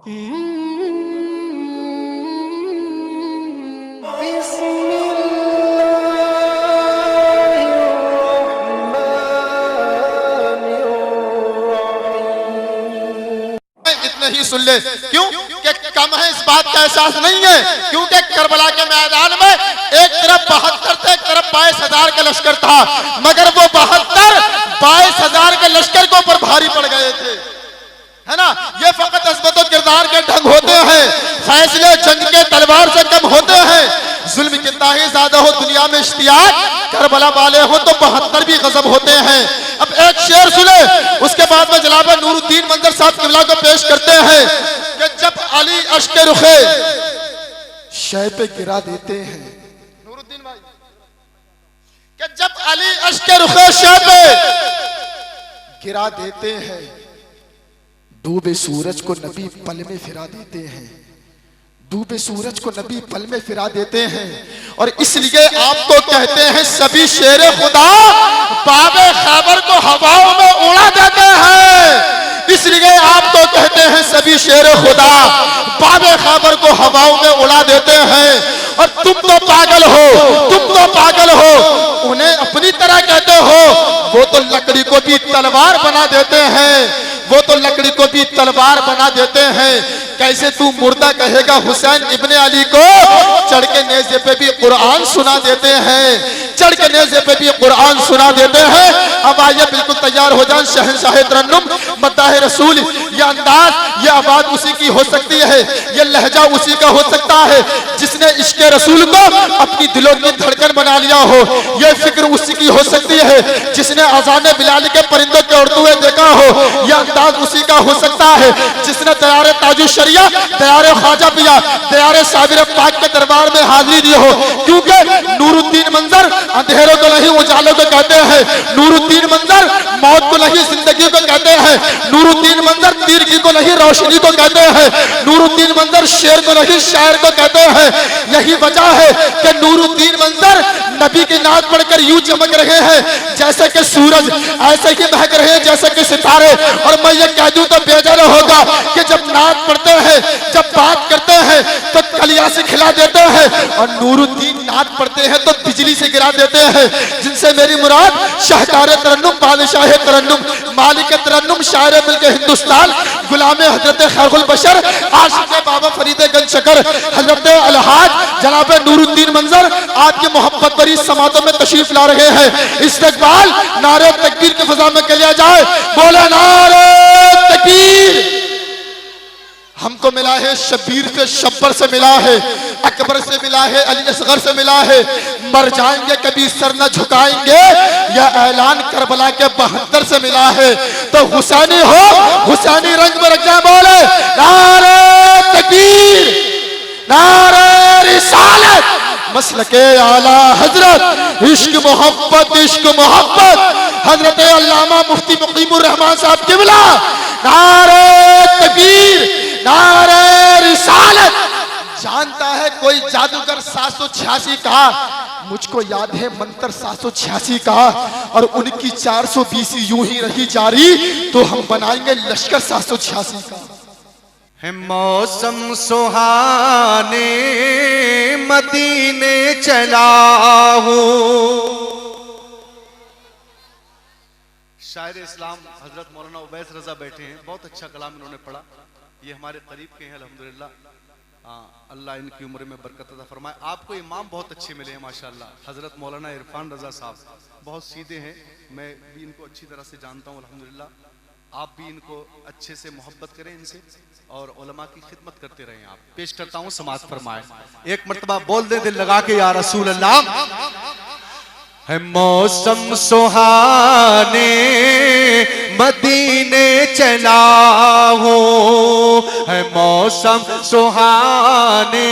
इतने ही सुन ले, क्यों कि कम है इस बात का एहसास नहीं है, क्योंकि करबला के मैदान में एक तरफ 72 थे, एक तरफ 22,000 का लश्कर था, मगर वो 72 22,000 के लश्कर के ऊपर भारी पड़ गए थे, है ना। ये फकत अज़मत और किरदार के ढंग होते हैं, फैसले जंग के तलवार से कम होते हैं। जुल्म कितना ही ज्यादा हो दुनिया में इश्तियाक, करबला वाले हो तो 72 भी गजब होते हैं। अब एक शेर सुने, उसके बाद में जनाब नूरुद्दीन मंजर साहब किबला को पेश करते हैं कि जब अली अश्के रुखे शय पे गिरा देते हैं, नूरुद्दीन भाई, कि जब अली अश्के रुखे शय पे गिरा देते हैं, डूबे सूरज को नबी पल में फिरा देते हैं, डूबे सूरज को नबी पल में फिरा देते हैं। और इसलिए आपको कहते हैं सभी शेरे खुदा बाबे खैबर को हवाओं में उड़ा देते हैं। इसलिए आपको कहते हैं सभी शेरे खुदा बाबे खैबर को हवाओं में उड़ा देते हैं। और तुम तो पागल हो, तुम तो पागल हो, उन्हें अपनी तरह कहते हो, वो तो लकड़ी को भी तलवार बना देते हैं, वो तो लकड़ी को भी तलवार बना देते हैं। कैसे तू मुर्दा कहेगा हुसैन इब्ने अली को, चढ़ के नेज़े पे भी कुरान सुना देते हैं, चढ़ के नेज़े पे भी कुरान सुना देते हैं। अब आइए बिल्कुल तैयार हो जाए, शहंशाह तरन्नुम मद्दाह रसूल, ये अंदाज, ये आवाज उसी की हो सकती है, ये लहजा उसी का हो सकता है जिसने इश्क़े रसूल को अपनी दिलों की धड़कन बना लिया हो। ये फिक्र उसी की हो सकती है जिसने अज़ान बिलाल के परिंदों के उड़ते हुए देखा हो। ये अंदाज उसी का हो सकता है जिसने तैयार ताजुश शरिया, तैयार ख्वाजा पिया, तैयार साबिर पाक के दरबार में हाजिरी दी हो। क्योंकि नूरुद्दीन मंजर अंधेरों को नहीं उजालों को कहते हैं, नूरुद्दीन मंजर मौत को नहीं जिंदगी को कहते हैं, नूरुद्दीन मंजर तीरगी को नहीं रोशनी को कहते हैं, नूरुद्दीन मंजर शेर को नहीं शायर को कहते हैं। यही वजह है कि नूरुद्दीन मंजर नबी की नात पढ़कर यूं चमक रहे हैं जैसे कि सूरज, ऐसे ही महक रहे हैं जैसे कि सितारे। और मैं ये कह दूं तो बेजार होगा कि जब नात पढ़ते हैं, जब बात करते हैं तो कलिया से खिला देते हैं, और नूरुद्दीन नात पढ़ते हैं तो बिजली से गिरा देते हैं। जिनसे मेरी मुराद शाहकार तरन्नुम, बादशाह तरन्नुम, मालिक तरन्नुम, शायर मुल्क हिंदुस्तान, गुलाम हजरत खैरुल बशर, आशिक बाबा फरीद गंज शकर, हजरत अलहाज जनाब नूरुद्दीन मंजर आज की मोहब्बत भरी समातों में तशरीफ ला रहे हैं। इस्तकबाल नारे तकबीर के फजा में किया जाए, बोले नारे तकबीर। हमको मिला है शबीर से, शब्बर से मिला है, अकबर से मिला है, अली असगर से मिला है। मर जाएंगे कभी सर न झुकाएंगे, यह ऐलान करबला के 72 से मिला है। तो हुसैनी हो, हुसैनी रंग में रख जाए, बोले नारे तकबीर, नारे रिसालत, मसलके आला हजरत, इश्क मोहब्बत, इश्क मोहब्बत, हजरत अल्लामा मुफ्ती मुकीमुर रहमान साहब किबला, नारे तकबीर, नारे रिसालत। जानता है कोई जादूगर 786 का, मुझको याद है मंत्र 786 का, और उनकी 420 यूं ही रही जारी, तो हम बनाएंगे लश्कर 786 का। है मौसम सुहाने मदीने चला हूँ। शायर इस्लाम हजरत मौलाना उवैस रजा बैठे हैं, बहुत अच्छा कलाम इन्होंने पढ़ा। ये हमारे करीब के हैं अल्हम्दुलिल्लाह, अल्लाह इनकी उम्र में बरकत अता फरमाए। आपको इमाम बहुत अच्छे मिले हैं माशाल्लाह। हजरत मौलाना इरफान रजा साहब बहुत सीधे हैं, मैं भी इनको अच्छी तरह से जानता हूँ अल्हम्दुलिल्लाह। आप भी इनको अच्छे से मोहब्बत करें इनसे, और उलमा की खिदमत करते रहें। आप पेश करता हूँ समाज फरमाए, एक मर्तबा बोल दे दिल लगा के या रसूल अल्लाह। है मौसम सुहाने मदीने चला हूँ, है मौसम सुहाने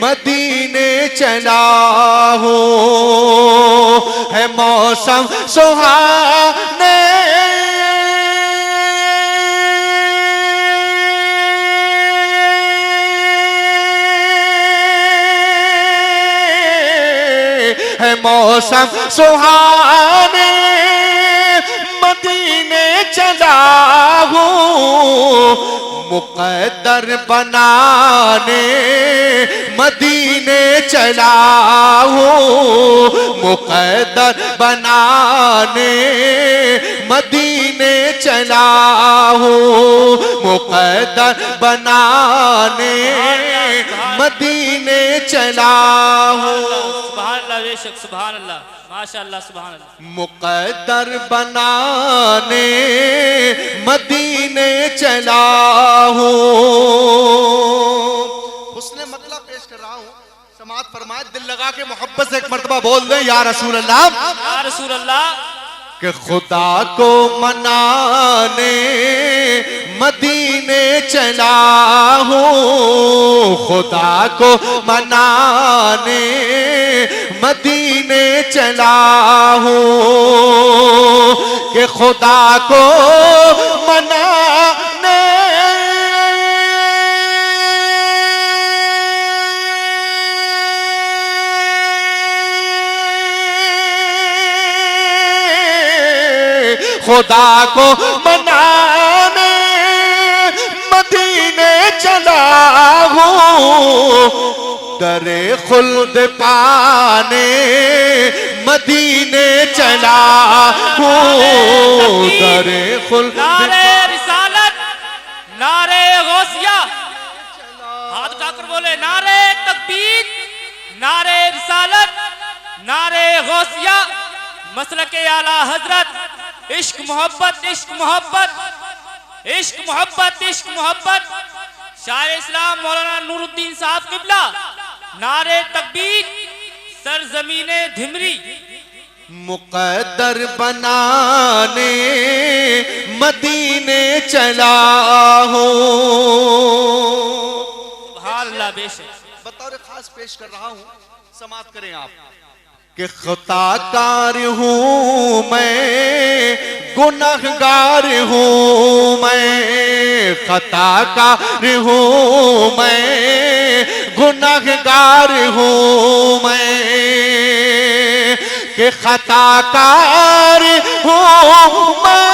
मदीने चला हूँ, है मौसम सुहाने है मौसम सुहाने मदीने चला हूँ, मुक़द्दर बनाने मदीने चला हूँ, मुक़द्दर बनाने मदीने चला हूँ, मुक़द्दर बनाने मदीने चला हूँ। सुभान अल्लाह, बेशक सुभान अल्लाह, माशाअल्लाह सुभान अल्लाह। मुक़द्दर बनाने मदीने चला हूँ। हुस्ने मतला पेश कर रहा हूँ, समात फरमाए, दिल लगा के मोहब्बत से एक मर्तबा बोल दे या रसूल अल्लाह, या रसूल अल्लाह। कि खुदा को मनाने मदीने चला हूँ, खुदा को मनाने मदीने चला हूँ, कि खुदा को मनाने खुदा को मनाने मदीने चला हूँ, दरे खुल्द पाने मदीने चला हूँ, दरे खुल्द। नारे रिसालत, नारे गौसिया, हाथ उठाकर बोले नारे तकबीर, नारे रिसालत, नारे गौसिया, मसलके आला हजरत, इश्क मोहब्बत, इश्क मोहब्बत, इश्क मोहब्बत, इश्क मोहब्बत, शायर इस्लाम मौलाना नूरुद्दीन साहब किबला, नारे तकबीर, सरजमीने धिमरी। मुक़द्दर बनाने मदीने चला हूँ। सुभान अल्लाह, बेशक। बतौर खास पेश कर रहा हूँ, समात करें आप। कि खताकार हूँ मैं, गुनहगार हूँ मैं, खताकार हूँ मैं, गुनहगार हूँ मैं, कि खताकार हूँ मैं।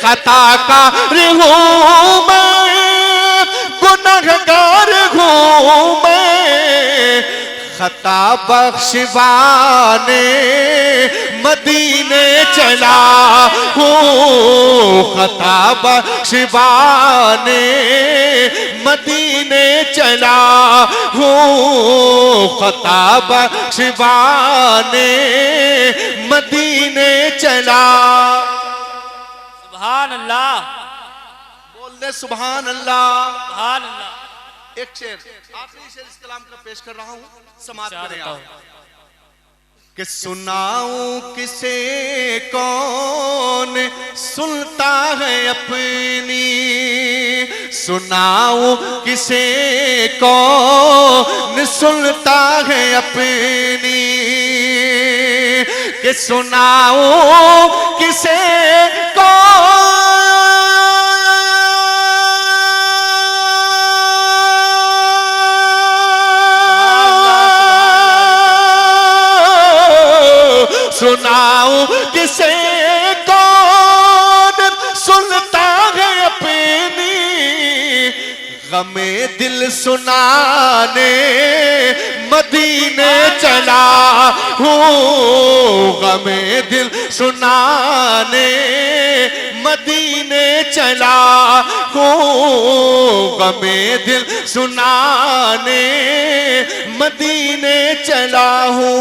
खताकार हूँ मैं, गुनहगार हूँ मैं, खता बख्शवाने मदीने चला हूँ, खता बख्शवाने मदीने चला हूँ, खता बख्शवाने मदीने चला। सुभान अल्लाह, बोल दे सुभान अल्लाह। सुभान अल्लाह। एक शेर, आखिरी शेर इस कलाम का पेश कर रहा हूँ, समात क्या करें बताओ? आप। कि सुनाऊं किसे कौन सुनता है अपनी, सुनाऊं किसे कौन सुनता है अपनी, कि सुनाऊं किसे सुनाऊं किसे कौन सुनता है अपनी, गमे दिल सुनाने मदीने चला हूँ, गमे दिल सुनाने मदीने चला हूँ, गमे दिल सुनाने मदीने चला हूँ।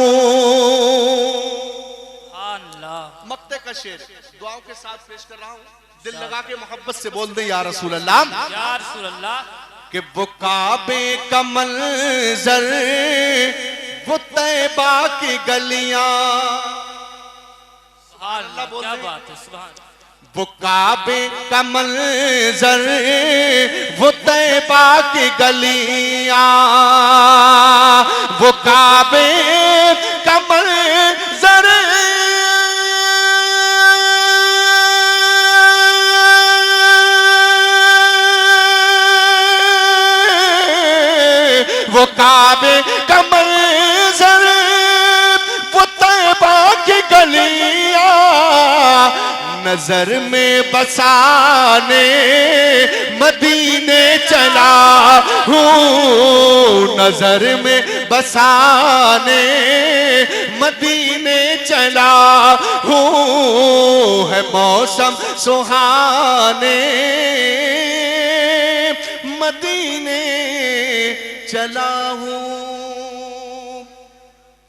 मक्ते का शेर दुआओं के साथ पेश कर रहा हूँ, दिल लगा के मोहब्बत से बोल दे या रसूल अल्लाह, या रसूल अल्लाह। कि वो काबे का मंजर, वो तैबा की गलियां, सुभान अल्लाह, क्या बात है, सुभान। वो काबे का मंजर, वो तैबा की गलियां, वो काबे का मंजर, वो काबे का मंजर, नजर में बसाने मदीने चला हूँ, नजर में बसाने मदीने चला हूँ, है मौसम सुहाने मदीने चला हूँ।